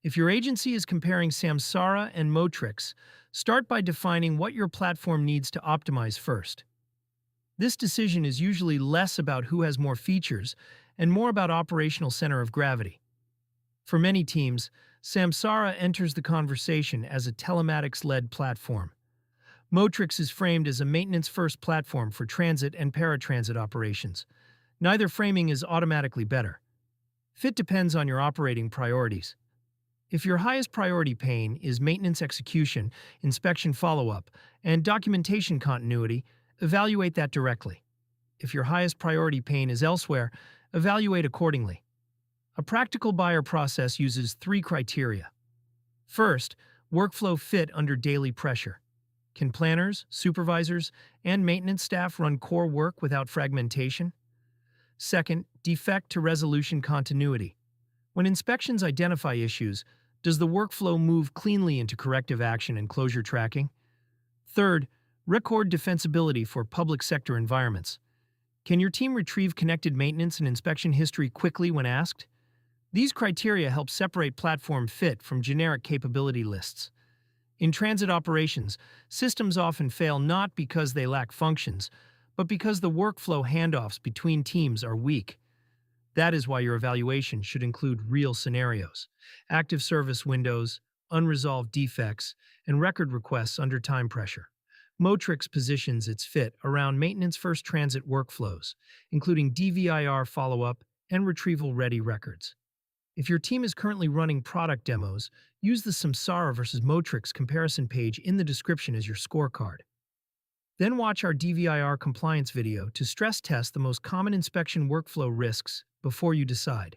If your agency is comparing Samsara and Motrix, start by defining what your platform needs to optimize first. This decision is usually less about who has more features and more about operational center of gravity. For many teams, Samsara enters the conversation as a telematics-led platform. Motrix is framed as a maintenance-first platform for transit and paratransit operations. Neither framing is automatically better. Fit depends on your operating priorities. If your highest priority pain is maintenance execution, inspection follow-up, and documentation continuity, evaluate that directly. If your highest priority pain is elsewhere, evaluate accordingly. A practical buyer process uses three criteria. First, workflow fit under daily pressure. Can planners, supervisors, and maintenance staff run core work without fragmentation? Second, defect to resolution continuity. When inspections identify issues, does the workflow move cleanly into corrective action and closure tracking? Third, record defensibility for public sector environments. Can your team retrieve connected maintenance and inspection history quickly when asked? These criteria help separate platform fit from generic capability lists. In transit operations, systems often fail not because they lack functions, but because the workflow handoffs between teams are weak. That is why your evaluation should include real scenarios: active service windows, unresolved defects, and record requests under time pressure. Motrix positions its fit around maintenance-first transit workflows, including DVIR follow-up and retrieval-ready records. If your team is currently running product demos, use the Samsara versus Motrix comparison page in the description as your scorecard. Then watch our DVIR compliance video to stress test the most common inspection workflow risks before you decide.